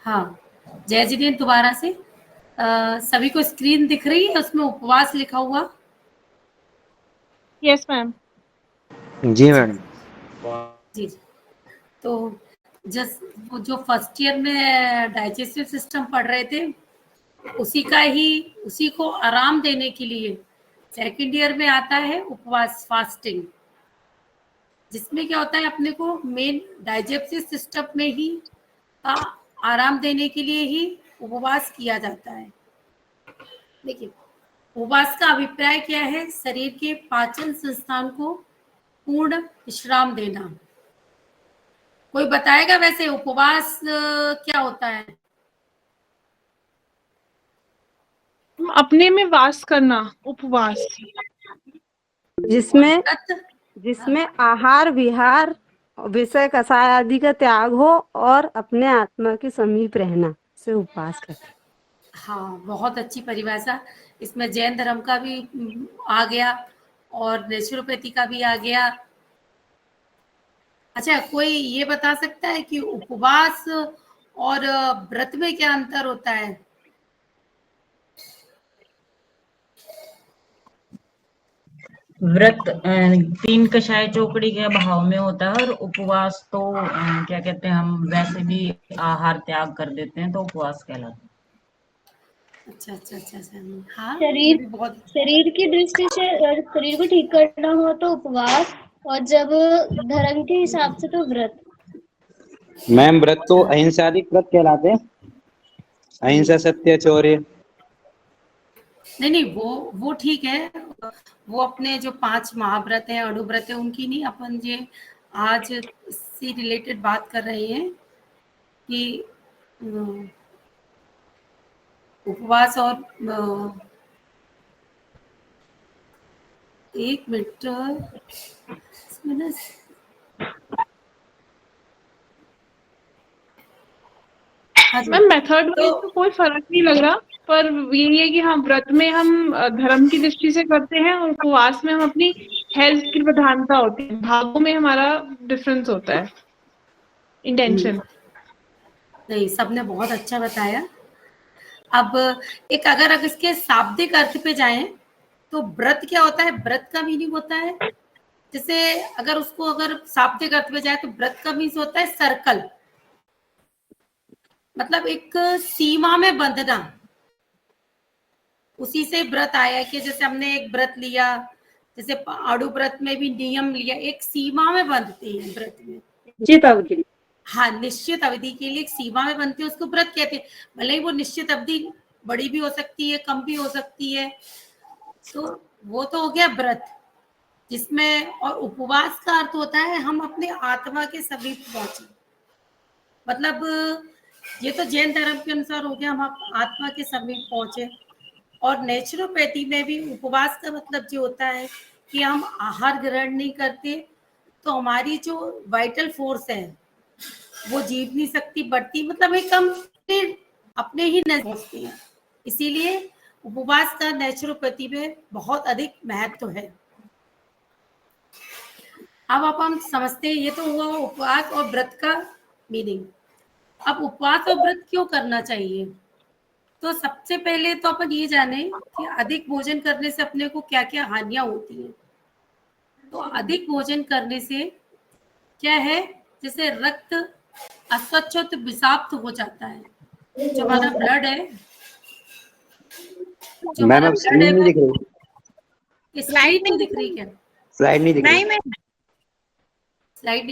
हाँ, जय जिनेन्द्र दोबारा से। सभी को स्क्रीन दिख रही है, उसमें उपवास लिखा हुआ? Yes ma'am. जी मैडम। जी, तो वो जो फर्स्ट ईयर में डाइजेस्टिव सिस्टम पढ़ रहे थे, उसी को आराम देने के लिए सेकंड ईयर में आता है उपवास, फास्टिंग, जिसमें क्या होता है, अपने को मेन डाइजेस्टिव सिस्टम में ही आराम देने के लिए ही उपवास किया जाता है। देखिए, उपवास का अभिप्राय क्या है? शरीर के पाचन संस्थान को पूर्ण विश्राम देना। कोई बताएगा वैसे उपवास क्या होता है? अपने में वास करना, उपवास, जिसमें आहार विहार विषय कषाय आदि का त्याग हो और अपने आत्मा के समीप रहना से उपवास करते। हाँ, बहुत अच्छी परिभाषा। इसमें जैन धर्म का भी आ गया और नेचुरोपैथी का भी आ गया। अच्छा, कोई ये बता सकता है कि उपवास और व्रत में क्या अंतर होता है? व्रत 3 कषाय चौकड़ी के भाव में होता है, और उपवास तो क्या कहते हैं, हम वैसे भी आहार त्याग कर देते हैं तो उपवास कहलाता है। अच्छा। हाँ, शरीर की दृष्टि से शरीर को ठीक करना हो तो उपवास, और जब धर्म के हिसाब से तो व्रत। मैम, व्रत तो अहिंसादिक व्रत कहलाते हैं, अहिंसा सत्य चौर्य। नहीं, वो ठीक है। वो अपने जो 5 महाव्रत है, अणुव्रत है, उनकी नहीं, अपन ये आज इससे रिलेटेड बात कर रहे हैं कि उपवास और एक मिनट, मैम मेथड में तो कोई फर्क नहीं लग रहा, पर यही है कि हाँ, व्रत में हम धर्म की दृष्टि से करते हैं और उपवास में हम अपनी हेल्थ की प्रधानता होती है, भागों में हमारा डिफरेंस होता है, इंटेंशन। नहीं, सबने बहुत अच्छा बताया। अब अगर इसके शाब्दिक अर्थ पे जाएं तो व्रत क्या होता है? व्रत का मीनिंग होता है, जैसे अगर शाब्दिक अर्थ पे जाए तो व्रत का मीनिंग होता है सर्कल, मतलब एक सीमा में बंधना। उसी से व्रत आया कि जैसे हमने एक व्रत लिया, जैसे आड़ू व्रत में भी नियम लिया, एक सीमा में बंधते हैं व्रत में, निश्चित अवधि। हाँ, निश्चित अवधि के लिए एक सीमा में बनते हैं, उसको व्रत कहते हैं। भले ही वो निश्चित अवधि बड़ी भी हो सकती है, कम भी हो सकती है, तो वो तो हो गया व्रत, जिसमें और उपवास का अर्थ होता है हम अपने आत्मा के समीप पहुंचे। मतलब ये तो जैन धर्म के अनुसार हो गया, हम आत्मा के समीप पहुंचे। और नेचुरोपैथी में भी उपवास का मतलब जो होता है कि हम आहार ग्रहण नहीं करते, तो हमारी जो वाइटल फोर्स है वो जीवनी शक्ति बढ़ती, मतलब एक हम अपने ही नजर पहुंचते हैं। इसीलिए उपवास का नेचुरोपैथी में बहुत अधिक महत्व है। अब हम समझते हैं, ये तो हुआ उपवास और व्रत का मीनिंग। अब उपवास और व्रत क्यों करना चाहिए? तो सबसे पहले तो अपन ये जाने कि अधिक भोजन करने से अपने को क्या क्या हानियां होती हैं। तो अधिक भोजन करने से क्या है, जैसे रक्त अस्वच्छ तो विषाक्त हो जाता है। जो हमारा ब्लड है, मैम अब स्क्रीन नहीं दिख रही। स्लाइड नहीं दिख रही क्या? स्लाइड नहीं दिख रही। स्लाइड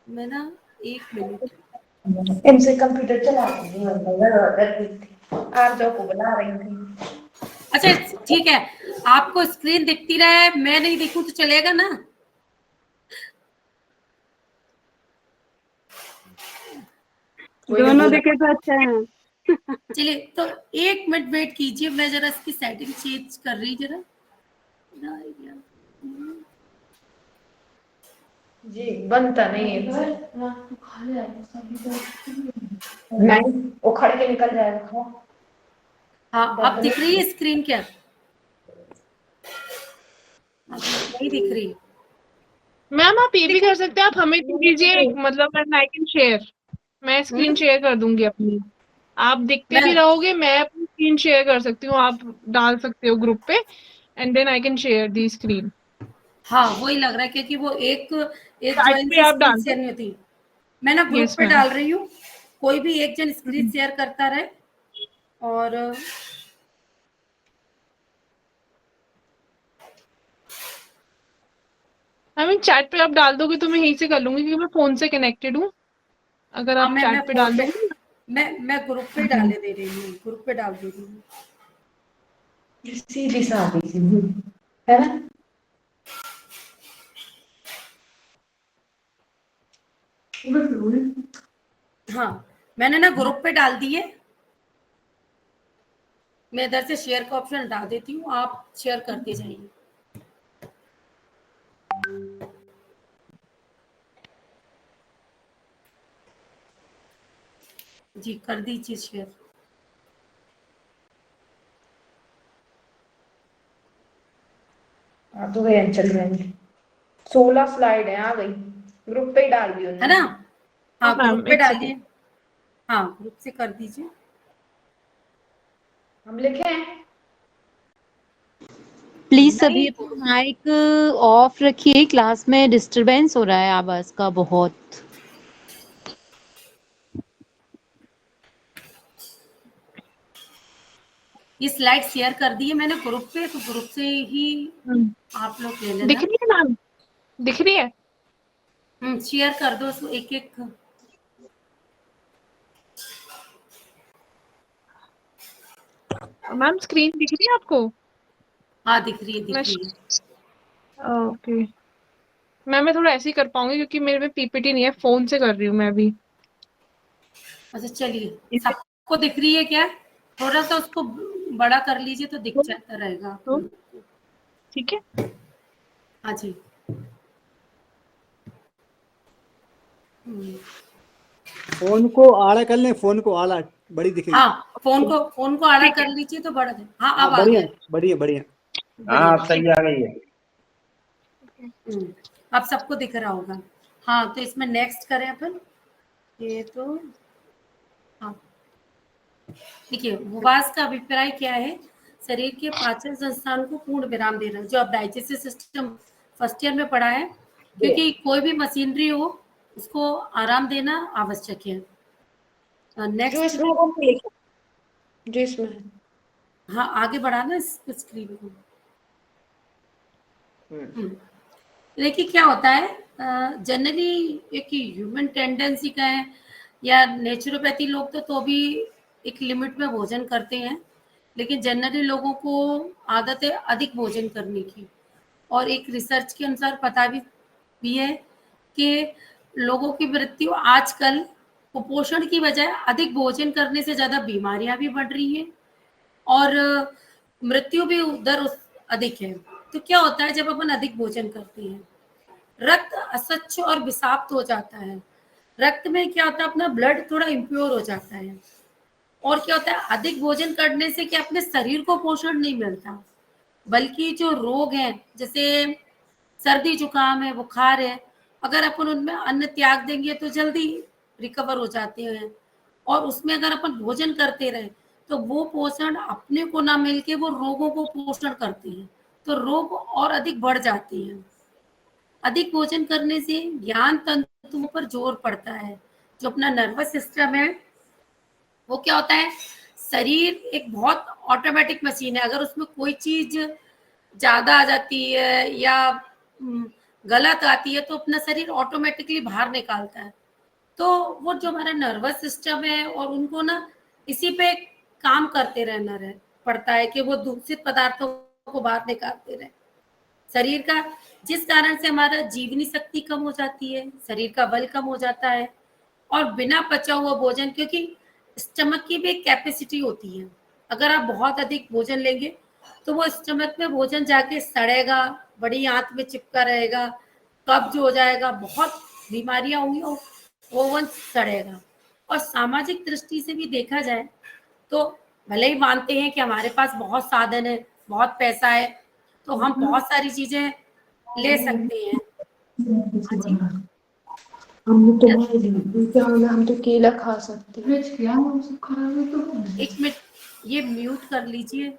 मैं ना, एक मिनट, इनसे कंप्यूटर चला आप जो को बना रही थी। अच्छा ठीक है, आपको स्क्रीन दिखती रहे, मैं नहीं दिखूं तो चलेगा ना? दोनों दिखे तो अच्छा है। चलिए, तो 1 मिनट वेट कीजिए, मैं जरा इसकी सेटिंग चेंज कर रही जरा। जी बनता नहीं है, नहीं उखड़ के निकल जाएगा। हाँ, अब दिख रही है स्क्रीन क्या? नहीं दिख रही। मैम आप ये भी कर सकते हैं, आप हमें दे दीजिए, मतलब आई कैन शेयर। मैं स्क्रीन शेयर कर दूंगी अपनी, आप देखते भी मैं रहोगे, मैं अपनी स्क्रीन शेयर कर सकती हूँ, आप डाल सकते हो ग्रुप पे and then I can share the screen. हाँ वही लग रहा है क्योंकि वो एक चैट ज्वाइन पे से आप स्क्रीन डाल दो। शेयर नहीं होती। मैं ना ग्रुप यस पे मैम। डाल रही हूँ, कोई भी एक जन स्क्रीन शेयर करता रहे। और आई मीन चैट पे आप डाल दोगे तो मैं यहीं से कर लूंगी क्योंकि मैं फोन से कनेक्टेड हूँ। अगर हाँ आप मैं चैट पे फोन डाल पे, दोगे। मैं ग्रुप पे डाले दे रही हूँ, ग्रुप पे डाल दे रही हूँ। सीधी सादी सी है ना। हाँ मैंने ना ग्रुप पे डाल दिए। मैं इधर से शेयर का ऑप्शन हटा देती हूँ, आप शेयर करते जाइए। जी कर दीजिए शेयर। हाँ तो गए चल रहे हैं, 16 स्लाइड है, आ गई, ग्रुप पे ही डाल दी है उन्होंने। ना? हाँ ग्रुप मैम पे एक डालिए। सेकेंड। हाँ ग्रुप से कर दीजिए। हम लिखे हैं। प्लीज सभी नहीं अपना माइक ऑफ रखिए, क्लास में डिस्टरबेंस हो रहा है आवाज का बहुत। ये स्लाइड शेयर कर दी है मैंने ग्रुप पे, तो ग्रुप से ही आप लोग ले दिख लेना। रही है मैम? दिख रही है? शेयर कर दो उसको एक एक। मैम स्क्रीन दिख रही है आपको? हाँ दिख रही है, दिख मैं रही है। ओके मैं थोड़ा ऐसे ही कर पाऊंगी क्योंकि मेरे में पीपीटी नहीं है, फोन से कर रही हूँ मैं अभी। अच्छा चलिए, सबको दिख रही है क्या? थोड़ा सा उसको बड़ा कर लीजिए तो दिख जाता रहेगा आप तो लोग को। ठीक है। हाँ जी। फोन को आड़ा कर लें, फोन को आड़ा, बड़ी दिखेगी। हाँ फोन को आड़ा कर लीजिए तो बड़ा दे। हाँ अब आ बढ़िया गया। बढ़िया बढ़िया। हाँ अब सही आ गई है। अब सबको दिख रहा होगा। हाँ तो इसमें नेक्स्ट करें अपन। ये तो हाँ देखिए, उपवास का अभिप्राय क्या है? शरीर के पाचन संस्थान को पूर्ण विराम देना, जो अब डाइजेस्टिव सिस्टम फर्स्ट ईयर में पढ़ा है। क्योंकि कोई भी मशीनरी हो उसको आराम देना आवश्यक है। जो नेक्स्ट इसमें वो नहीं लिखा, जो इसमें हाँ आगे बढ़ाना इस स्क्रीन को। देखिए क्या होता है, जनरली एक ह्यूमन टेंडेंसी का है, या नेचुरोपैथी लोग तो भी एक लिमिट में भोजन करते हैं, लेकिन जनरली लोगों को आदत है अधिक भोजन करने की। और एक रिसर्च के अनुसार पता भी है कि लोगों की मृत्यु आजकल कुपोषण की बजाय अधिक भोजन करने से ज्यादा बीमारियां भी बढ़ रही हैं, और मृत्यु भी दर अधिक है। तो क्या होता है जब अपन अधिक भोजन करते हैं, रक्त अस्वच्छ और विषाक्त हो जाता है। रक्त में क्या होता है, अपना ब्लड थोड़ा इम्प्योर हो जाता है। और क्या होता है, अधिक भोजन करने से क्या अपने शरीर को पोषण नहीं मिलता, बल्कि जो रोग हैं जैसे सर्दी जुकाम है, बुखार है, अगर अपन उनमें अन्न त्याग देंगे तो जल्दी रिकवर हो जाते हैं। और उसमें अगर अपन भोजन करते रहे तो वो पोषण अपने को ना मिलके वो रोगों को पोषण करते हैं, तो रोग और अधिक बढ़ जाते हैं। अधिक भोजन करने से ज्ञान तंतुओं पर जोर पड़ता है। जो अपना नर्वस सिस्टम है वो क्या होता है, शरीर एक बहुत ऑटोमेटिक मशीन है। अगर उसमें कोई चीज ज्यादा आ जाती है या गलत आती है तो अपना शरीर ऑटोमेटिकली बाहर निकालता है। तो वो जो हमारा नर्वस सिस्टम है और उनको ना इसी पे काम करते रहना पड़ता है कि वो दूषित पदार्थों को बाहर निकालते रहे शरीर का, जिस कारण से हमारा जीवनी शक्ति कम हो जाती है, शरीर का बल कम हो जाता है। और बिना पचा हुआ भोजन, क्योंकि स्टमक की भी एक कैपेसिटी होती है, अगर आप बहुत अधिक भोजन लेंगे तो वो स्टमक में भोजन जाके सड़ेगा, बड़ी आंत में चिपका रहेगा, कब्ज हो जाएगा, बहुत बीमारियां होंगी और ओवन सड़ेगा। और सामाजिक दृष्टि से भी देखा जाए तो भले ही मानते हैं कि हमारे पास बहुत साधन है, बहुत पैसा है, तो हम बहुत सारी चीजें ले सकते हैं। हाँ जी। हम तो केला खा सकते हैं। एक मिनट, ये म्यूट कर लीजिए,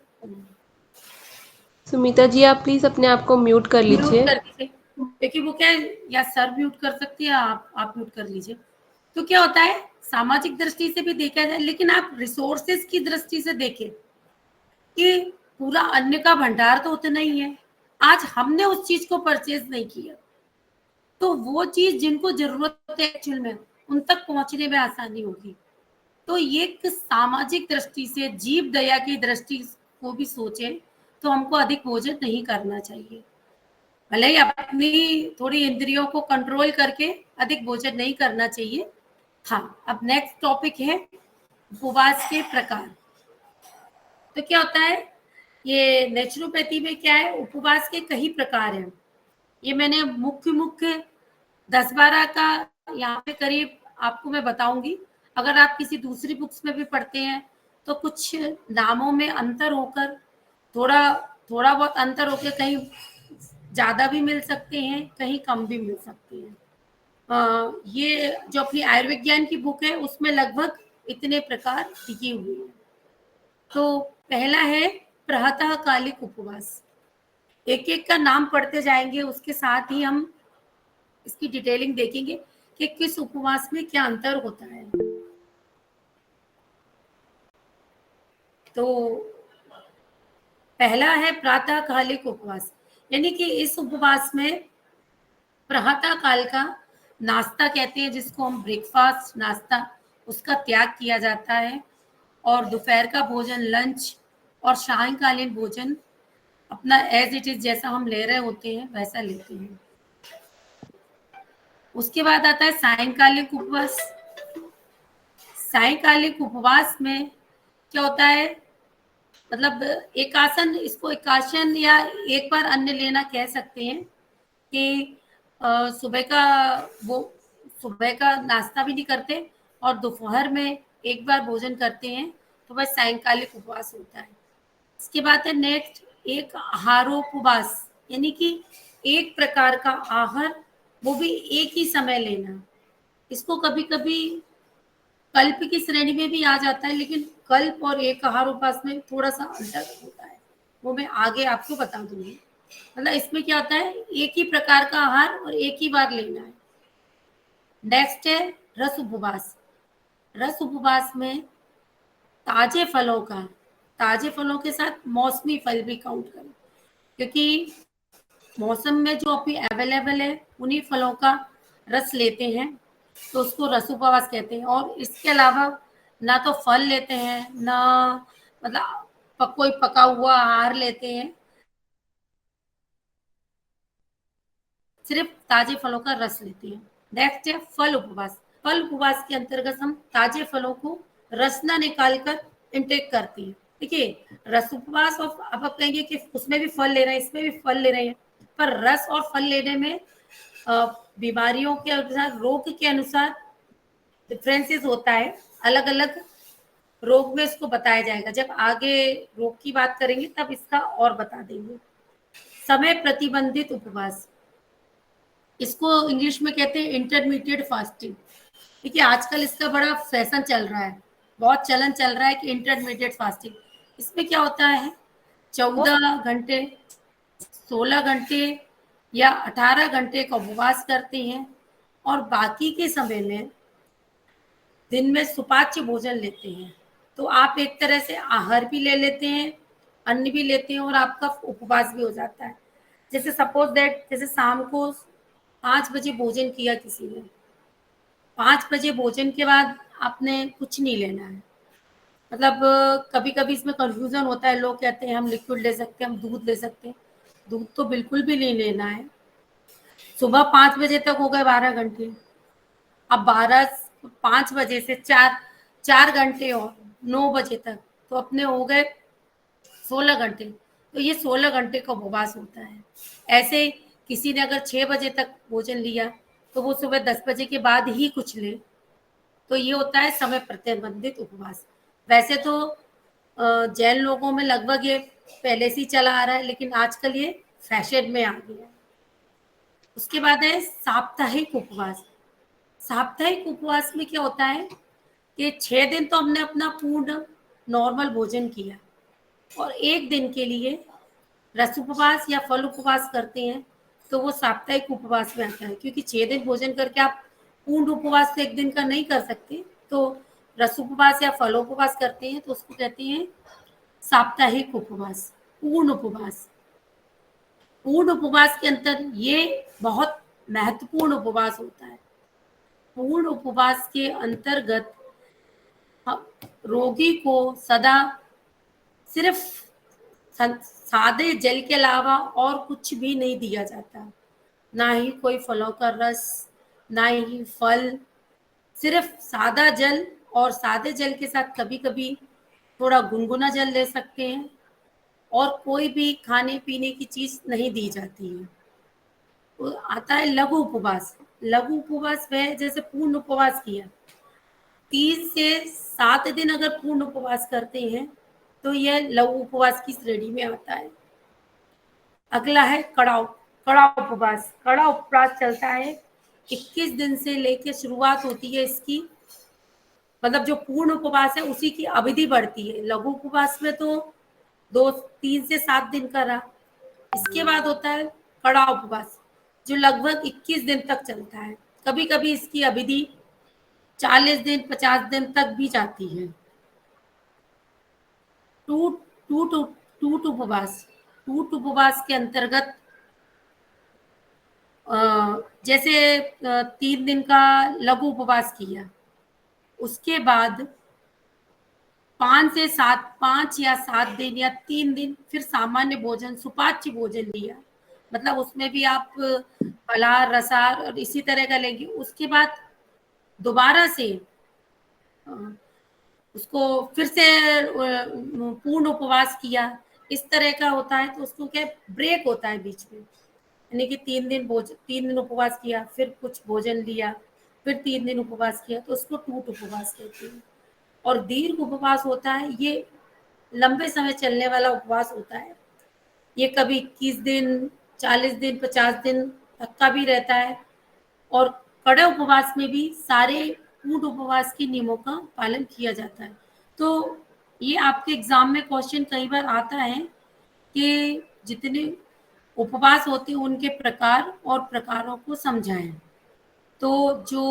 सुमिता जी आप प्लीज अपने आप को म्यूट कर म्यूट लीजिए। कर दीजिए, क्योंकि वो क्या है, या सर म्यूट कर सकती है, आप म्यूट कर लीजिए। तो क्या होता है, सामाजिक दृष्टि से भी देखा जाए, लेकिन आप रिसोर्सेज की दृष्टि से देखें कि पूरा अन्न का भंडार तो उतना ही है, आज हमने उस चीज को परचेज नहीं किया, तो वो चीज जिनको जरूरत है एक्चुअल में, उन तक पहुंचने में आसानी होगी। तो ये एक सामाजिक दृष्टि से, जीव दया की दृष्टि को भी सोचे तो हमको अधिक भोजन नहीं करना चाहिए। भले ही अपनी थोड़ी इंद्रियों को कंट्रोल करके अधिक भोजन नहीं करना चाहिए। हाँ, अब नेक्स्ट टॉपिक है उपवास के प्रकार। तो क्या होता है, ये नेचुरोपैथी में क्या है, उपवास के कई प्रकार हैं। ये मैंने मुख्य 10-12 का यहाँ पे करीब आपको मैं बताऊंगी। अगर आप किसी दूसरी बुक्स में भी पढ़ते हैं तो कुछ नामों में अंतर होकर, थोड़ा बहुत अंतर होकर कहीं ज्यादा भी मिल सकते हैं, कहीं कम भी मिल सकते हैं। ये जो अपनी आयुर्विज्ञान की बुक है उसमें लगभग इतने प्रकार लिखे हुए हैं। तो पहला है प्रातःकालिक उपवास। एक एक का नाम पढ़ते जाएंगे, उसके साथ ही हम इसकी डिटेलिंग देखेंगे कि किस उपवास में क्या अंतर होता है। तो पहला है प्रातःकालिक उपवास, यानी कि इस उपवास में प्रातः काल का नाश्ता कहते हैं, जिसको हम ब्रेकफास्ट नाश्ता, उसका त्याग किया जाता है, और दोपहर का भोजन लंच और सायंकालीन भोजन अपना एज इट इज जैसा हम ले रहे होते हैं वैसा लेते हैं। उसके बाद आता है सायंकालिक उपवास। सायंकालिक उपवास में क्या होता है, मतलब एकासन, इसको एकासन या एक बार अन्न लेना कह सकते हैं कि सुबह का नाश्ता भी नहीं करते और दोपहर में एक बार भोजन करते हैं, तो वह सायंकालिक उपवास होता है। इसके बाद है नेक्स्ट एक आहारोपवास, यानी कि एक प्रकार का आहार, वो भी एक ही समय लेना। इसको कभी कभी कल्प की श्रेणी में भी आ जाता है, लेकिन कल्प और एक आहारोपवास में थोड़ा सा अंतर होता है, वो मैं आगे आपको बता दूंगी। मतलब इसमें क्या होता है, एक ही प्रकार का आहार और एक ही बार लेना है। नेक्स्ट है रस उपवास। रस उपवास में ताजे फलों के साथ मौसमी फल भी काउंट करें, क्योंकि मौसम में जो अभी अवेलेबल है उन्हीं फलों का रस लेते हैं, तो उसको रस उपवास कहते हैं। और इसके अलावा ना तो फल लेते हैं, ना मतलब कोई पका हुआ आहार लेते हैं, सिर्फ ताजे फलों का रस लेते हैं। नेक्स्ट है फल उपवास। फल उपवास के अंतर्गत हम ताजे फलों को रसना निकालकर इंटेक करते हैं। देखिए, रस उपवास, और अब आप कहेंगे कि उसमें भी फल ले रहे हैं, इसमें भी फल ले रहे हैं, पर रस और फल लेने में बीमारियों के अनुसार, रोग के अनुसार डिफरेंसेस होता है। अलग अलग रोग में इसको बताया जाएगा, जब आगे रोग की बात करेंगे तब इसका और बता देंगे। समय प्रतिबंधित उपवास, इसको इंग्लिश में कहते हैं इंटरमीडिएट फास्टिंग। देखिए, आजकल इसका बड़ा फैशन चल रहा है, बहुत चलन चल रहा है कि इंटरमीडिएट फास्टिंग। इसमें क्या होता है, 14 घंटे, 16 घंटे या 18 घंटे का उपवास करते हैं, और बाकी के समय में दिन में सुपाच्य भोजन लेते हैं। तो आप एक तरह से आहार भी ले लेते हैं, अन्न भी लेते हैं, और आपका उपवास भी हो जाता है। जैसे सपोज दैट, जैसे शाम को 5 बजे भोजन किया किसी ने, 5 बजे भोजन के बाद आपने कुछ नहीं लेना है। मतलब कभी कभी इसमें कंफ्यूजन होता है, लोग कहते हैं हम लिक्विड ले सकते हैं, हम दूध ले सकते हैं। दूध तो बिल्कुल भी नहीं लेना है। सुबह 5 बजे तक हो गए 12 घंटे, अब 5 बजे से 4 घंटे और 9 बजे तक, तो अपने हो गए 16 घंटे। तो ये 16 घंटे का उपवास होता है। ऐसे किसी ने अगर 6 बजे तक भोजन लिया तो वो सुबह 10 बजे के बाद ही कुछ ले, तो ये होता है समय प्रतिबंधित उपवास। वैसे तो जैन लोगों में लगभग ये पहले से ही चला आ रहा है, लेकिन आजकल ये फैशन में आ गया है। उसके बाद है साप्ताहिक उपवास। साप्ताहिक उपवास में क्या होता है कि 6 दिन तो हमने अपना पूर्ण नॉर्मल भोजन किया और 1 दिन के लिए रस उपवास या फल उपवास करते हैं, तो वो साप्ताहिक उपवास में आता है, क्योंकि 6 दिन भोजन करके आप पूर्ण उपवास तो 1 दिन का नहीं कर सकते। तो रस उपवास या फल उपवास करते हैं तो उसको कहते हैं साप्ताहिक उपवास, पूर्ण उपवास। पूर्ण उपवास के अंतर ये बहुत महत्वपूर्ण उपवास होता है। पूर्ण उपवास के अंतर्गत रोगी को सदा सिर्फ सादे जल के अलावा और कुछ भी नहीं दिया जाता, ना ही कोई फलों का रस, ना ही फल, सिर्फ सादा जल, और सादे जल के साथ कभी कभी थोड़ा गुनगुना जल ले सकते हैं, और कोई भी खाने पीने की चीज नहीं दी जाती है। तो आता है लघु उपवास। लघु उपवास वह जैसे पूर्ण उपवास किया, 3 से 7 दिन अगर पूर्ण उपवास करते हैं तो यह लघु उपवास की श्रेणी में आता है। अगला है कड़ा उपवास। कड़ा उपवास चलता है 21 दिन से लेके शुरुआत होती है इसकी, मतलब जो पूर्ण उपवास है उसी की अवधि बढ़ती है। लघु उपवास में तो 3 से 7 दिन का रहा। इसके बाद होता है कड़ा उपवास, जो लगभग 21 दिन तक चलता है। कभी कभी इसकी अवधि 40 दिन 50 दिन तक भी जाती है। टूट उपवास के अंतर्गत जैसे 3 दिन का लघु उपवास किया, उसके बाद 5 या 7 दिन या 3 दिन फिर सामान्य भोजन, सुपाच्य भोजन लिया, मतलब उसमें भी आप फलाहार, रसाहार और इसी तरह का लेंगे। उसके बाद दोबारा से उसको फिर से पूर्ण उपवास किया, इस तरह का होता है। तो उसको क्या ब्रेक होता है बीच में, यानी कि 3 दिन उपवास किया, फिर कुछ भोजन लिया, फिर 3 दिन उपवास किया, तो उसको टूट उपवास कहते हैं। और दीर्घ उपवास होता है, ये लंबे समय चलने वाला उपवास होता है। ये कभी 21 दिन, 40 दिन, 50 दिन तक का भी रहता है। और कड़े उपवास में भी सारे पूर्ण उपवास के नियमों का पालन किया जाता है। तो ये आपके एग्जाम में क्वेश्चन कई बार आता है कि जितने उपवास होते हैं उनके प्रकार और प्रकारों को समझाएं। तो जो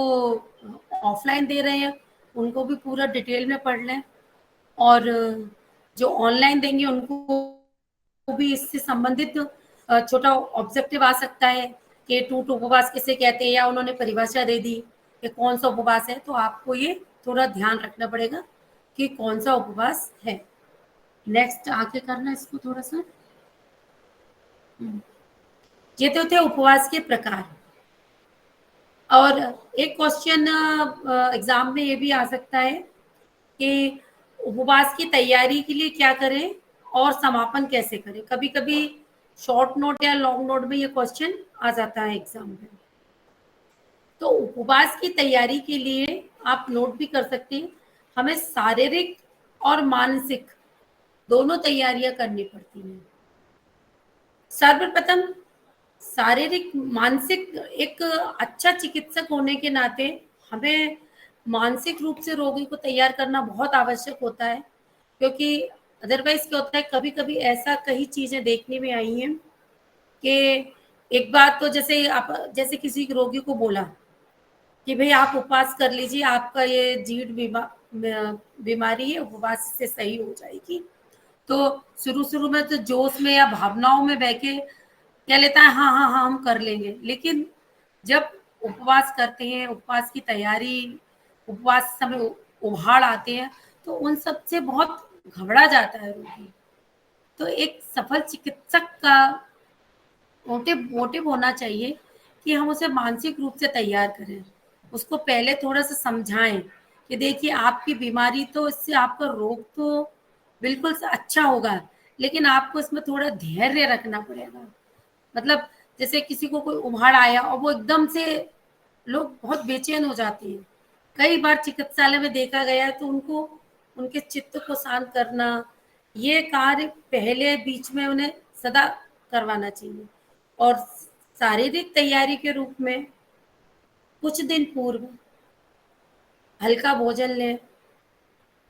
ऑफलाइन दे रहे हैं उनको भी पूरा डिटेल में पढ़ लें, और जो ऑनलाइन देंगे उनको भी इससे संबंधित छोटा ऑब्जेक्टिव आ सकता है कि टूट उपवास किसे कहते हैं, या उन्होंने परिभाषा दे दी कि कौन सा उपवास है। तो आपको ये थोड़ा ध्यान रखना पड़ेगा कि कौन सा उपवास है। नेक्स्ट आगे करना इसको थोड़ा सा। ये तो थे उपवास के प्रकार। और एक क्वेश्चन एग्जाम में ये भी आ सकता है कि उपवास की तैयारी के लिए क्या करें और समापन कैसे करें। कभी कभी शॉर्ट नोट या लॉन्ग नोट में ये क्वेश्चन आ जाता है एग्जाम में। तो उपवास की तैयारी के लिए आप नोट भी कर सकते हैं, हमें शारीरिक और मानसिक दोनों तैयारियां करनी पड़ती हैं। सर्वप्रथम शारीरिक, मानसिक, एक अच्छा चिकित्सक होने के नाते हमें मानसिक रूप से रोगी को तैयार करना बहुत आवश्यक होता है, क्योंकि अदरवाइज क्या होता है, कभी कभी ऐसा कई चीजें देखने में आई हैं कि एक बात तो जैसे किसी रोगी को बोला कि भाई आप उपवास कर लीजिए, आपका ये जीर्ण बीमारी है, उपवास से सही हो जाएगी। तो शुरू में तो जोश में या भावनाओं में बह के क्या लेता है, हाँ हाँ हाँ हम कर लेंगे। लेकिन जब उपवास करते हैं, उपवास की तैयारी, उपवास समय उभाड़ आते हैं, तो उन सब से बहुत घबरा जाता है रोगी। तो एक सफल चिकित्सक का मोटिव होना चाहिए कि हम उसे मानसिक रूप से तैयार करें, उसको पहले थोड़ा सा समझाएं कि देखिए आपकी बीमारी तो, इससे आपका रोग तो बिल्कुल अच्छा होगा, लेकिन आपको इसमें थोड़ा धैर्य रखना पड़ेगा। मतलब जैसे किसी को कोई उभाड़ आया और वो एकदम से, लोग बहुत बेचैन हो जाते हैं। कई बार चिकित्सालय में देखा गया है, तो उनको उनके चित्त को शांत करना, ये कार्य पहले बीच में उन्हें सदा करवाना चाहिए। और शारीरिक तैयारी के रूप में कुछ दिन पूर्व हल्का भोजन लें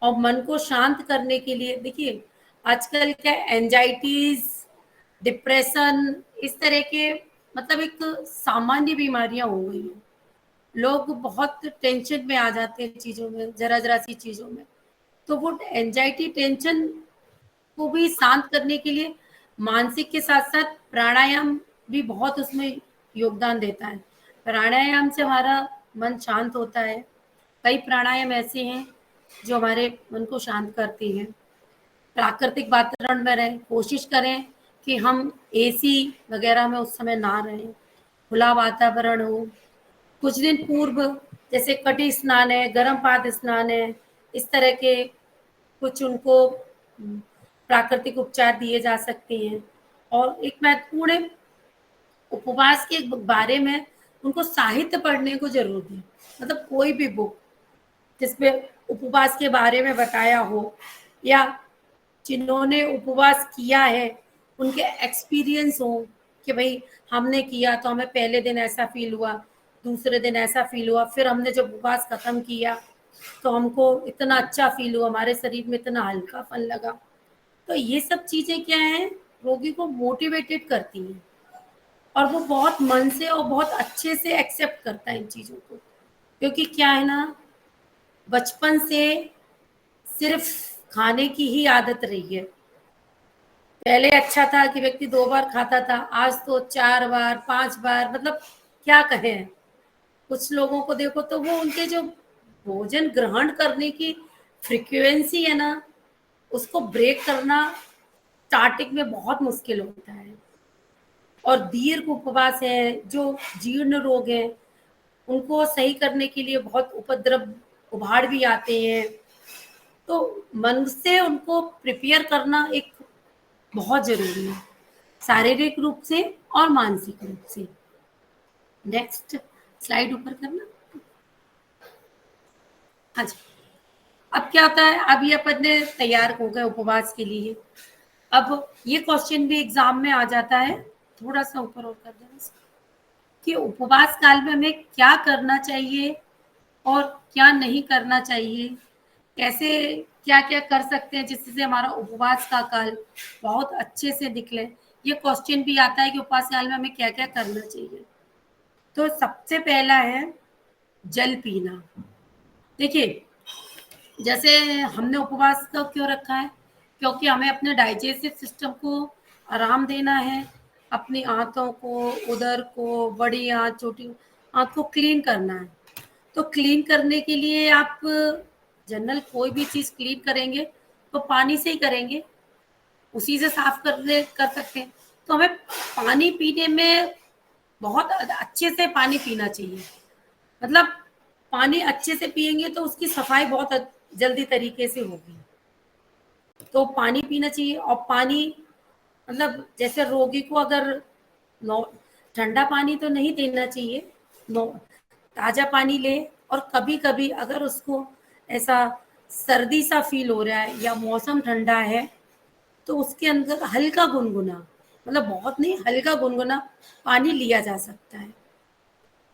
और मन को शांत करने के लिए, देखिए आजकल क्या एंजाइटीज, डिप्रेशन, इस तरह के मतलब एक सामान्य बीमारियां हो गई हैं। लोग बहुत टेंशन में आ जाते हैं चीजों में, जरा जरा सी चीजों में। तो वो एंजाइटी, टेंशन को भी शांत करने के लिए मानसिक के साथ साथ प्राणायाम भी बहुत उसमें योगदान देता है। प्राणायाम से हमारा मन शांत होता है। कई प्राणायाम ऐसे हैं जो हमारे मन को शांत करती हैं। प्राकृतिक वातावरण में रहें, कोशिश करें कि हम एसी वगैरह में उस समय ना रहें, खुला वातावरण हो। कुछ दिन पूर्व जैसे कटी स्नान है, गर्म पाद स्नान है, इस तरह के कुछ उनको प्राकृतिक उपचार दिए जा सकते हैं। और एक महत्वपूर्ण है, उपवास के बारे में उनको साहित्य पढ़ने को जरूर दें। मतलब कोई भी बुक जिसमें उपवास के बारे में बताया हो, या जिन्होंने उपवास किया है उनके एक्सपीरियंस हो कि भाई हमने किया तो हमें पहले दिन ऐसा फील हुआ, दूसरे दिन ऐसा फील हुआ, फिर हमने जब उपवास खत्म किया तो हमको इतना अच्छा फील हुआ, हमारे शरीर में इतना हल्कापन लगा। तो ये सब चीजें क्या है, रोगी को मोटिवेटेड करती हैं और वो बहुत मन से और बहुत अच्छे से एक्सेप्ट करता है इन चीजों को। क्योंकि क्या है ना, बचपन से सिर्फ खाने की ही आदत रही है। पहले अच्छा था कि व्यक्ति 2 बार खाता था, आज तो 4 बार 5 बार, मतलब क्या कहें। कुछ लोगों को देखो तो वो उनके जो भोजन ग्रहण करने की फ्रीक्वेंसी है ना, उसको ब्रेक करना स्टार्टिंग में बहुत मुश्किल होता है। और दीर्घ उपवास है, जो जीर्ण रोग है उनको सही करने के लिए बहुत उपद्रव उभाड़ भी आते हैं। तो मन से उनको प्रिपेयर करना एक बहुत जरूरी है, शारीरिक रूप से और मानसिक रूप से। नेक्स्ट स्लाइड ऊपर करना। हाँ जी, अब क्या होता है, अब ये अपन ने तैयार हो गए उपवास के लिए। अब ये क्वेश्चन भी एग्जाम में आ जाता है, थोड़ा सा ऊपर और कर देना कि उपवास काल में हमें क्या करना चाहिए और क्या नहीं करना चाहिए, कैसे क्या क्या कर सकते हैं जिससे हमारा उपवास का काल बहुत अच्छे से निकले। ये क्वेश्चन भी आता है कि उपवास काल में हमें क्या क्या करना चाहिए। तो सबसे पहला है जल पीना। देखिए, जैसे हमने उपवास का क्यों रखा है, क्योंकि हमें अपने डाइजेस्टिव सिस्टम को आराम देना है, अपनी आंतों को, उदर को, बड़ी आंत, छोटी आंत को क्लीन करना है। तो क्लीन करने के लिए आप जनरल कोई भी चीज क्लीन करेंगे तो पानी से ही करेंगे, उसी से साफ कर सकते हैं। तो हमें पानी पीने में बहुत अच्छे से पानी पीना चाहिए। मतलब पानी अच्छे से पिएंगे तो उसकी सफाई बहुत जल्दी तरीके से होगी। तो पानी पीना चाहिए। और पानी मतलब जैसे रोगी को अगर ठंडा पानी तो नहीं देना चाहिए, ताजा पानी ले। और कभी कभी अगर उसको ऐसा सर्दी सा फील हो रहा है या मौसम ठंडा है तो उसके अंदर हल्का गुनगुना, मतलब बहुत नहीं, हल्का गुनगुना पानी लिया जा सकता है।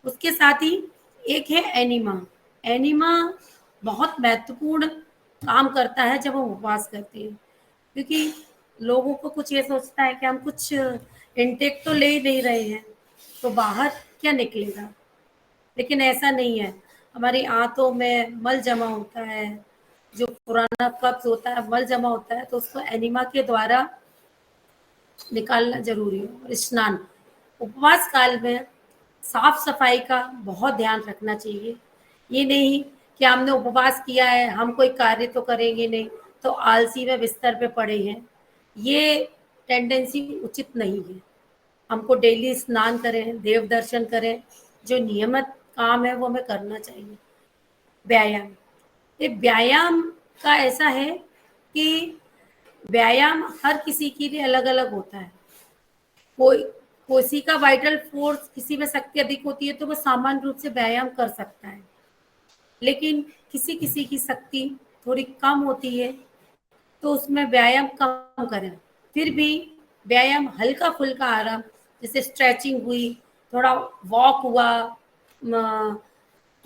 उसके साथ ही एक है एनिमा। एनिमा बहुत महत्वपूर्ण काम करता है जब हम उपवास करते हैं, क्योंकि लोगों को कुछ ये सोचता है कि हम कुछ इनटेक तो ले ही नहीं रहे हैं तो बाहर क्या निकलेगा, लेकिन ऐसा नहीं है। हमारी आंतों में मल जमा होता है, जो पुराना कब्ज होता है, मल जमा होता है, तो उसको एनिमा के द्वारा निकालना जरूरी है। और स्नान, उपवास काल में साफ सफाई का बहुत ध्यान रखना चाहिए। ये नहीं कि हमने उपवास किया है, हम कोई कार्य तो करेंगे नहीं तो आलसी में बिस्तर पे पड़े हैं, ये टेंडेंसी उचित नहीं है। हमको डेली स्नान करें, देव दर्शन करें, जो नियमित काम है वो हमें करना चाहिए। व्यायाम, ये व्यायाम का ऐसा है कि व्यायाम हर किसी के लिए अलग अलग होता है। किसी का वाइटल फोर्स, किसी में शक्ति अधिक होती है तो वो सामान्य रूप से व्यायाम कर सकता है, लेकिन किसी किसी की शक्ति थोड़ी कम होती है तो उसमें व्यायाम कम करें। फिर भी व्यायाम हल्का फुल्का आराम, जैसे स्ट्रेचिंग हुई, थोड़ा वॉक हुआ,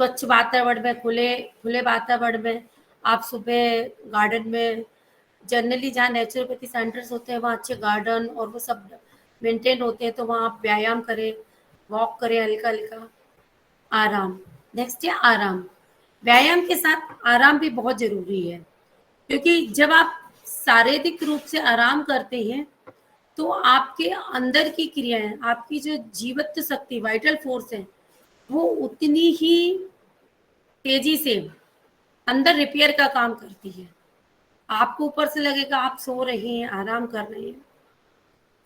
स्वच्छ वातावरण में, खुले वातावरण में आप सुबह गार्डन में, जनरली जहाँ नेचुरोपैथी सेंटर्स होते हैं वहाँ अच्छे गार्डन और वो सब मेंटेन होते हैं, तो वहाँ आप व्यायाम करें, वॉक करें हल्का हल्का। आराम, नेक्स्ट है आराम। व्यायाम के साथ आराम भी बहुत जरूरी है, क्योंकि जब आप शारीरिक रूप से आराम करते हैं तो आपके अंदर की क्रियाएं, आपकी जो जीवत्व शक्ति, वाइटल फोर्स है, वो उतनी ही तेजी से अंदर रिपेयर का काम करती है। आपको ऊपर से लगेगा आप सो रहे हैं, आराम कर रहे हैं,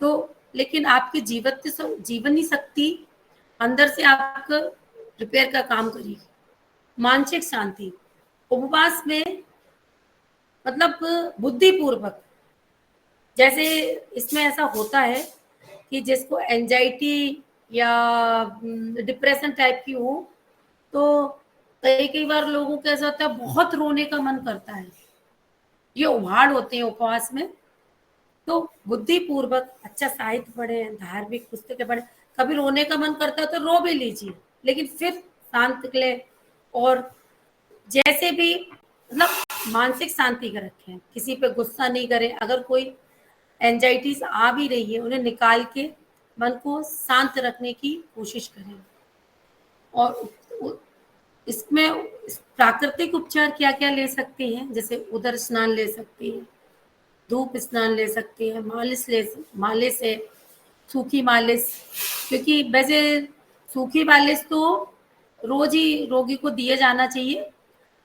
तो लेकिन आपकी जीवनी शक्ति अंदर से आपका रिपेयर का काम करेगी। मानसिक शांति, उपवास में मतलब बुद्धिपूर्वक, जैसे इसमें ऐसा होता है कि जिसको एंजाइटी या डिप्रेशन टाइप की हो, तो कई बार लोगों को ऐसा होता है बहुत रोने का मन करता है, ये उभाड़ होते हैं उपवास में। तो बुद्धिपूर्वक अच्छा साहित्य पढ़ें, धार्मिक पुस्तकें पढ़ें, कभी रोने का मन करता है तो रो भी लीजिए, लेकिन फिर शांत ले, और जैसे भी मतलब मानसिक शांति का रखें, किसी पे गुस्सा नहीं करें। अगर कोई एंजाइटीज आ भी रही है, उन्हें निकाल के मन को शांत रखने की कोशिश करें। और इसमें प्राकृतिक उपचार क्या क्या ले सकते हैं, जैसे उदर स्नान ले सकते हैं, धूप स्नान ले सकते हैं, मालिश है, सूखी मालिश, क्योंकि वैसे सूखी मालिश तो रोज ही रोगी को दिए जाना चाहिए,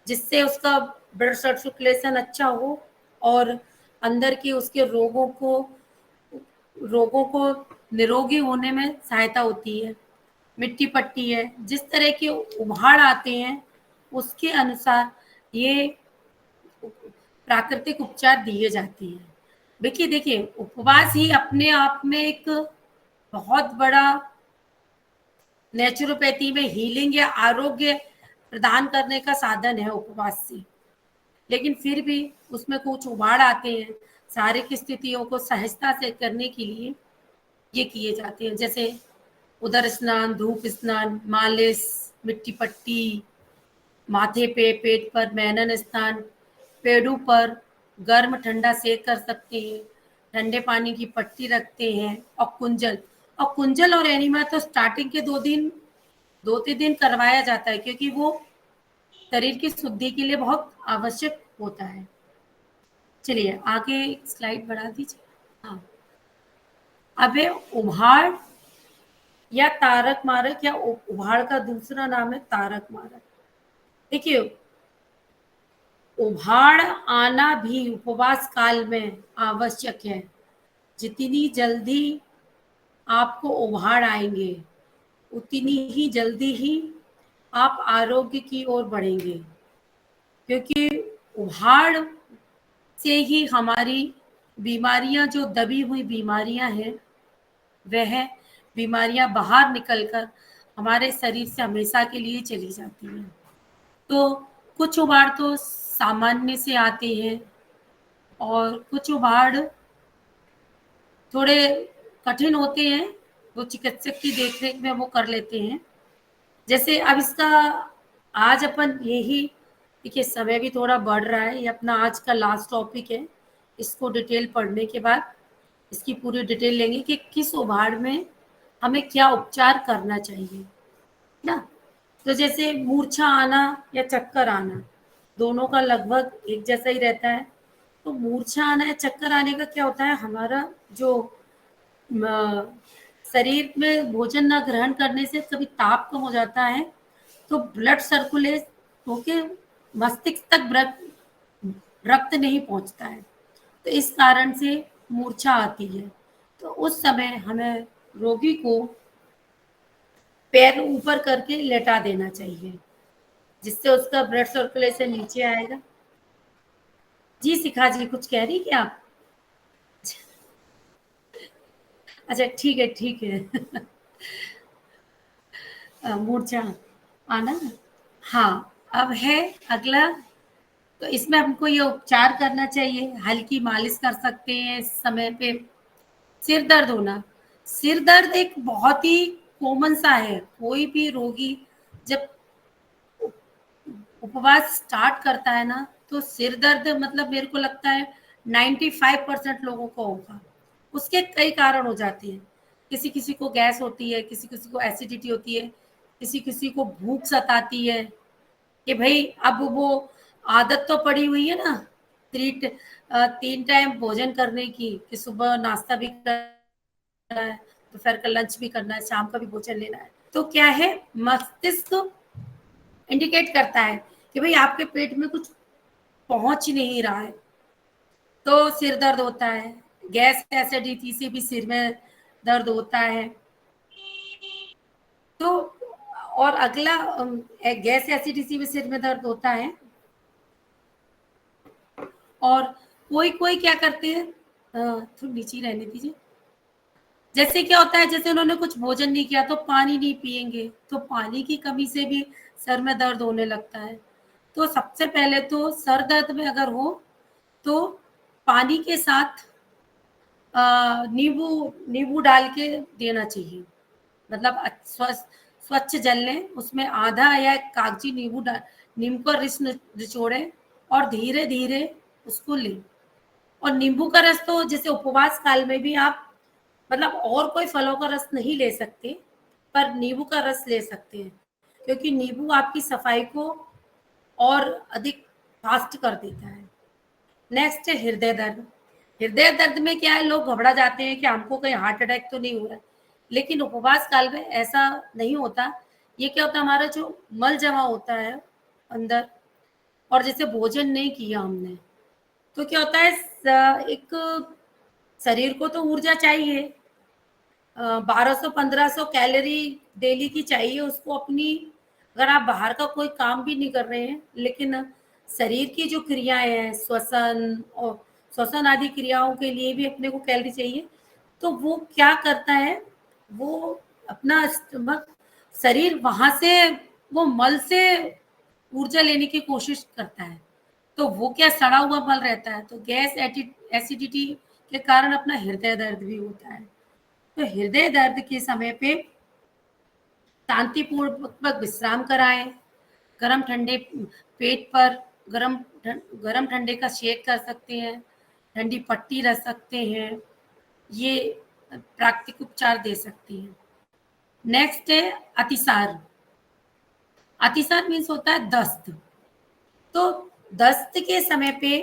जिससे उसका ब्लड सर्कुलेशन अच्छा हो और अंदर के उसके रोगों को निरोगी होने में सहायता होती है। मिट्टी पट्टी है, जिस तरह के उभाड़ आते हैं उसके अनुसार ये प्राकृतिक उपचार दिए जाते हैं। देखिए उपवास ही अपने आप में एक बहुत बड़ा नेचुरोपैथी में हीलिंग या आरोग्य प्रदान करने का साधन है उपवास से, लेकिन फिर भी उसमें कुछ उबाड़ आते हैं। शारीरिक स्थितियों को सहजता से करने के लिए ये किए जाते हैं, जैसे उदर स्नान, धूप स्नान, मालिश, मिट्टी पट्टी, माथे पे, पेट पर मैनन स्नान, पेड़ों पर गर्म ठंडा सेक कर सकते हैं, ठंडे पानी की पट्टी रखते हैं, और कुंजल और एनिमा तो स्टार्टिंग के 2-3 दिन करवाया जाता है, क्योंकि वो शरीर की शुद्धि के लिए बहुत आवश्यक होता है। चलिए आगे स्लाइड बढ़ा दीजिए। हाँ, अब है उभाड़ या तारक मारक, या उभाड़ का दूसरा नाम है तारक मारक। देखिए उभाड़ आना भी उपवास काल में आवश्यक है। जितनी जल्दी आपको उभाड़ आएंगे उतनी ही जल्दी ही आप आरोग्य की ओर बढ़ेंगे, क्योंकि उभाड़ से ही हमारी बीमारियां, जो दबी हुई बीमारियां हैं, वह बीमारियां बाहर निकलकर हमारे शरीर से हमेशा के लिए चली जाती हैं। तो कुछ उभाड़ तो सामान्य से आते हैं और कुछ उभाड़ थोड़े कठिन होते हैं, वो चिकित्सक की देखरेख में वो कर लेते हैं। जैसे अब इसका आज अपन यही, देखिए समय भी थोड़ा बढ़ रहा है, ये अपना आज का लास्ट टॉपिक है। इसको डिटेल पढ़ने के बाद इसकी पूरी डिटेल लेंगे कि किस उभाड़ में हमें क्या उपचार करना चाहिए ना। तो जैसे मूर्छा आना या चक्कर आना, दोनों का लगभग एक जैसा ही रहता है। तो मूर्छा आना या चक्कर आने का क्या होता है, हमारा जो शरीर में भोजन न ग्रहण करने से कभी ताप कम हो जाता है, तो ब्लड सर्कुलेट होके मस्तिष्क तक रक्त नहीं पहुंचता है, तो इस कारण से मूर्छा आती है। तो उस समय हमें रोगी को पैर ऊपर करके लेटा देना चाहिए, जिससे उसका ब्लड सर्कुलेशन नीचे आएगा। जी शिखा जी कुछ कह रही क्या आप? अच्छा ठीक है मूर्छा आना, हाँ अब है अगला। तो इसमें हमको ये उपचार करना चाहिए, हल्की मालिश कर सकते हैं समय पे। सिर दर्द होना, सिर दर्द एक बहुत ही कॉमन सा है। कोई भी रोगी जब उपवास स्टार्ट करता है ना, तो सिर दर्द मतलब मेरे को लगता है 95% लोगों को होगा। उसके कई कारण हो जाती है, किसी किसी को गैस होती है, किसी किसी को एसिडिटी होती है, किसी किसी को भूख सताती है कि भाई अब वो आदत तो पड़ी हुई है ना 3 टाइम भोजन करने की, कि सुबह नाश्ता भी करना है, दोपहर का लंच भी करना है, शाम का भी भोजन लेना है। तो क्या है, मस्तिष्क इंडिकेट करता है कि भाई आपके पेट में कुछ पहुंच नहीं रहा है, तो सिर दर्द होता है। गैस एसिडिटी से भी सिर में दर्द होता है। तो और अगला गैस एसिडिटी में सिर में दर्द होता है। और कोई कोई क्या करते हैं, थोड़ी नीचे रहने दीजिए। जैसे क्या होता है, जैसे उन्होंने कुछ भोजन नहीं किया तो पानी नहीं पिएंगे, तो पानी की कमी से भी सर में दर्द होने लगता है। तो सबसे पहले तो सर दर्द में अगर हो तो पानी के साथ नींबू डाल के देना चाहिए। मतलब स्वच्छ जल लें, उसमें आधा या कागजी नींबू का रस निचोड़े और धीरे धीरे उसको लें। और नींबू का रस तो जैसे उपवास काल में भी आप मतलब और कोई फलों का रस नहीं ले सकते, पर नींबू का रस ले सकते हैं, क्योंकि नींबू आपकी सफाई को और अधिक फास्ट कर देता है। नेक्स्ट है हृदय दर्द। हृदय दर्द में क्या है, लोग घबरा जाते हैं कि हमको कहीं हार्ट अटैक तो नहीं हो रहा है, लेकिन उपवास काल में ऐसा नहीं होता। ये क्या होता है, हमारा जो मल जमा होता है अंदर, और जैसे भोजन नहीं किया हमने, तो क्या होता है, एक शरीर को तो ऊर्जा चाहिए, 1200-1500 कैलोरी डेली की चाहिए उसको अपनी। अगर आप बाहर का कोई काम भी नहीं कर रहे हैं, लेकिन शरीर की जो क्रियाएं हैं, श्वसन आदि क्रियाओं के लिए भी अपने को कैलोरी चाहिए। तो वो क्या करता है, वो अपना शरीर वहां से वो मल से ऊर्जा लेने की कोशिश करता है, तो वो क्या सड़ा हुआ मल रहता है, तो गैस एसिडिटी के कारण अपना हृदय दर्द भी होता है। तो हृदय दर्द के समय पे शांतिपूर्वक विश्राम कराएं, गरम ठंडे पेट पर गरम ठंडे का शेक कर सकते हैं, ठंडी पट्टी रख सकते हैं, ये प्राकृतिक उपचार दे सकती हैं। नेक्स्ट है अतिसार। अतिसार मीन्स होता है दस्त। तो दस्त के समय पे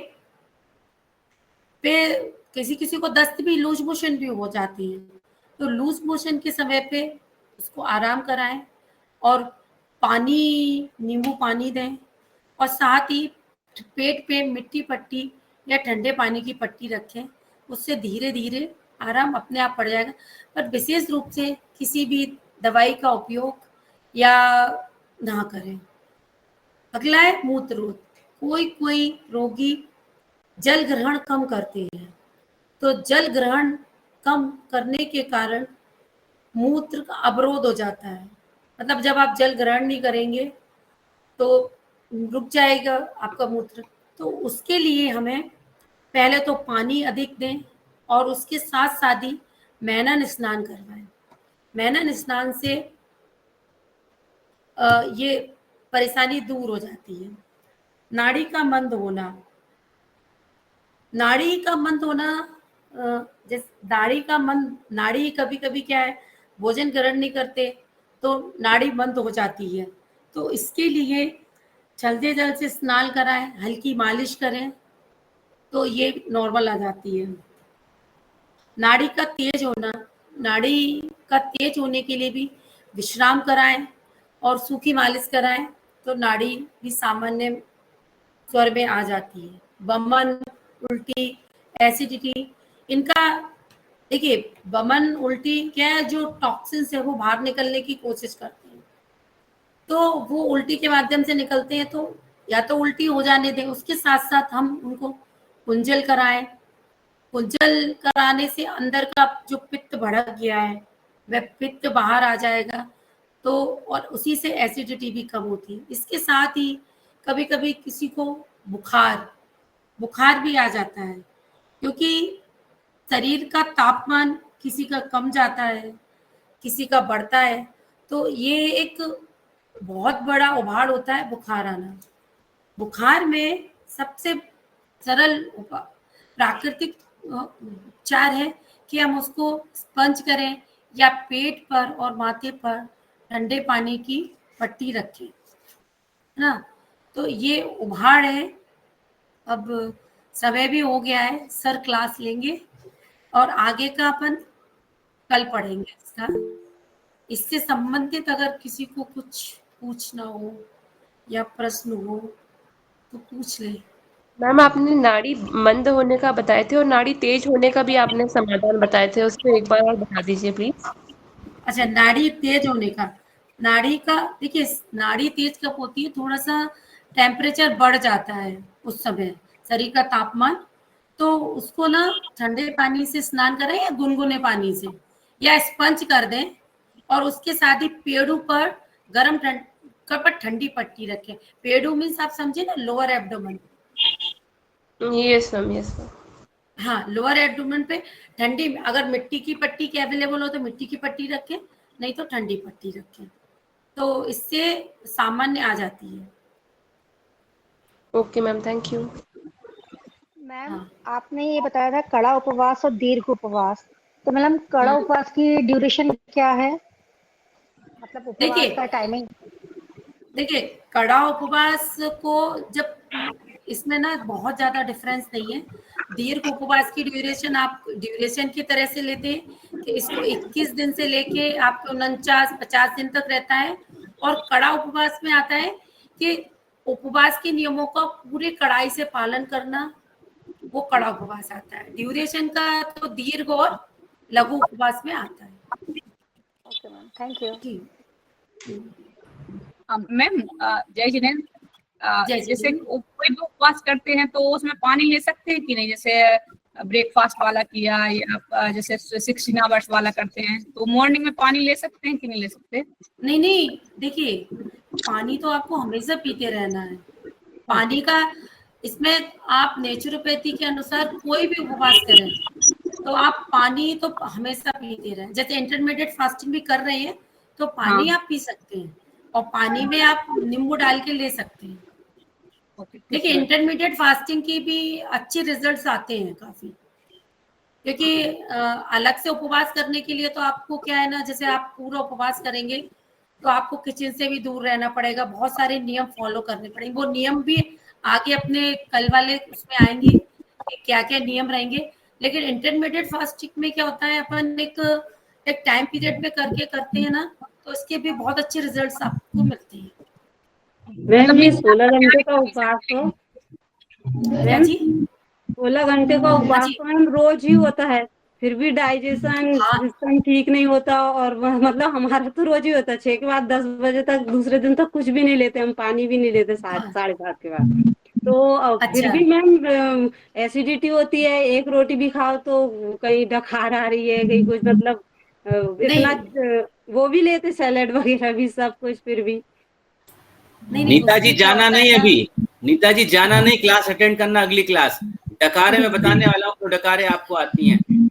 किसी किसी को दस्त भी लूज मोशन भी हो जाती है, तो लूज मोशन के समय पे उसको आराम कराएं और नींबू पानी दें, और साथ ही पेट पे मिट्टी पट्टी या ठंडे पानी की पट्टी रखें, उससे धीरे धीरे आराम अपने आप पड़ जाएगा। पर विशेष रूप से किसी भी दवाई का उपयोग या ना करें। अगला है मूत्र रोग। कोई रोगी जल ग्रहण कम करते हैं, तो जल ग्रहण कम करने के कारण मूत्र का अवरोध हो जाता है। मतलब जब आप जल ग्रहण नहीं करेंगे तो रुक जाएगा आपका मूत्र। तो उसके लिए हमें पहले तो पानी अधिक दें, और उसके साथ साथ ही मैनन स्नान करवाएं। मैनन स्नान से ये परेशानी दूर हो जाती है। नाड़ी का मंद होना। नाड़ी कभी कभी क्या है, भोजन ग्रहण नहीं करते तो नाड़ी बंद हो जाती है, तो इसके लिए चलते जल से स्नान कराएं, हल्की मालिश करें तो ये नॉर्मल आ जाती है। नाड़ी का तेज होने के लिए भी विश्राम कराएं और सूखी मालिश कराएं, तो नाड़ी भी सामान्य स्वर में आ जाती है। बमन, उल्टी, एसिडिटी, इनका देखिए, बमन उल्टी क्या है, जो टॉक्सिन्स है वो बाहर निकलने की कोशिश करते हैं, तो वो उल्टी के माध्यम से निकलते हैं, तो या तो उल्टी हो जाने दें, उसके साथ साथ हम उनको कुंजल कराएं। कुंजल कराने से अंदर का जो पित्त भड़क गया है वह पित्त बाहर आ जाएगा, तो और उसी से एसिडिटी भी कम होती है। इसके साथ ही कभी कभी किसी को बुखार भी आ जाता है, क्योंकि शरीर का तापमान किसी का कम जाता है, किसी का बढ़ता है, तो ये एक बहुत बड़ा उभाड़ होता है बुखार आना। बुखार में सबसे सरल प्राकृतिक उपचार है कि हम उसको स्पंज करें या पेट पर और माथे पर ठंडे पानी की पट्टी रखें, है ना। तो ये उभाड़ है। अब समय भी हो गया है, सर क्लास लेंगे और आगे का अपन कल पढ़ेंगे इसका। इससे संबंधित अगर किसी को कुछ पूछना हो या प्रश्न हो तो पूछ ले। मैम आपने नाड़ी मंद होने का बताए थे और नाड़ी तेज होने का भी आपने समाधान बताए थे, उसको एक बार और बता दीजिए प्लीज। अच्छा, नाड़ी तेज होने का, नाड़ी का देखिए, नाड़ी तेज कब होती है, थोड़ा सा टेम्परेचर बढ़ जाता है उस समय, शरीर का तापमान, तो उसको ना ठंडे पानी से स्नान करें या गुनगुने पानी से, या स्पंज कर दें और उसके साथ ही पेड़ों पर गर्म पर ठंडी पट्टी रखें। पेड़ों मीन्स आप समझे ना, lower abdomen. Yes ma'am, yes ma'am. हाँ, लोअर एब्डोमेन पे ठंडी, अगर मिट्टी की पट्टी के अवेलेबल हो तो मिट्टी की पट्टी रखें, नहीं तो ठंडी पट्टी रखें, तो इससे सामान्य आ जाती है। Okay ma'am, thank you. Ma'am हाँ। आपने ये बताया था कड़ा उपवास और दीर्घ उपवास, तो मैडम कड़ा उपवास की ड्यूरेशन क्या है, मतलब उपवास का टाइमिंग? देखिए, कड़ा उपवास को जब, इसमें ना बहुत ज्यादा डिफरेंस नहीं है। दीर्घ उपवास की ड्यूरेशन आप ड्यूरेशन की तरह से लेते हैं कि इसको 21 दिन से लेके आपको 49-50 दिन तक रहता है, और कड़ा उपवास में आता है कि उपवास के नियमों का पूरे कड़ाई से पालन करना, वो कड़ा उपवास आता है। ड्यूरेशन का तो दीर्घ और लघु उपवास में आता है। Okay ma'am, thank you. Ma'am जय जिनेंद्र, जैसे कोई भी उपवास करते हैं तो उसमें पानी ले सकते हैं कि नहीं, जैसे ब्रेकफास्ट वाला किया या जैसे 16 आवर्स वाला करते हैं, तो मॉर्निंग में पानी ले सकते हैं कि नहीं ले सकते? नहीं, देखिए, पानी तो आपको हमेशा पीते रहना है। पानी का, इसमें आप नेचुरोपैथी के अनुसार कोई भी उपवास करें तो आप पानी तो हमेशा पीते रहें। जैसे इंटरमीडिएट फास्टिंग भी कर रहे हैं तो पानी आप पी सकते हैं, और पानी में आप नींबू डाल के ले सकते हैं। देखिए, इंटरमीडिएट फास्टिंग की भी अच्छे रिजल्ट्स आते हैं काफी, क्योंकि अलग से उपवास करने के लिए तो आपको क्या है ना, जैसे आप पूरा उपवास करेंगे तो आपको किचन से भी दूर रहना पड़ेगा, बहुत सारे नियम फॉलो करने पड़ेंगे। वो नियम भी आगे अपने कल वाले उसमें आएंगे कि क्या क्या नियम रहेंगे। लेकिन इंटरमीडिएट फास्टिंग में क्या होता है, अपन एक टाइम पीरियड में करते हैं ना, तो इसके भी बहुत अच्छे रिजल्ट्स आपको मिलते हैं। मैम ये 16 घंटे का उपवास हो, मैम 16 घंटे का उपवास तो मैम रोज ही होता है, फिर भी डाइजेशन सिस्टम ठीक नहीं होता, और मतलब हमारा तो रोज ही होता है 6 के बाद 10 बजे तक, दूसरे दिन तक कुछ भी नहीं लेते हम, पानी भी नहीं लेते 7-7:30 के बाद। तो फिर भी मैम एसिडिटी होती है, एक रोटी भी खाओ तो कहीं डकार आ रही है, कहीं कुछ, मतलब इतना वो भी लेते सैलेड वगैरह भी सब कुछ, फिर भी नीताजी जाना नहीं, अभी नीताजी जाना नहीं, क्लास अटेंड करना, अगली क्लास डकारे में बताने वाला हूँ, तो डकारे आपको आती हैं।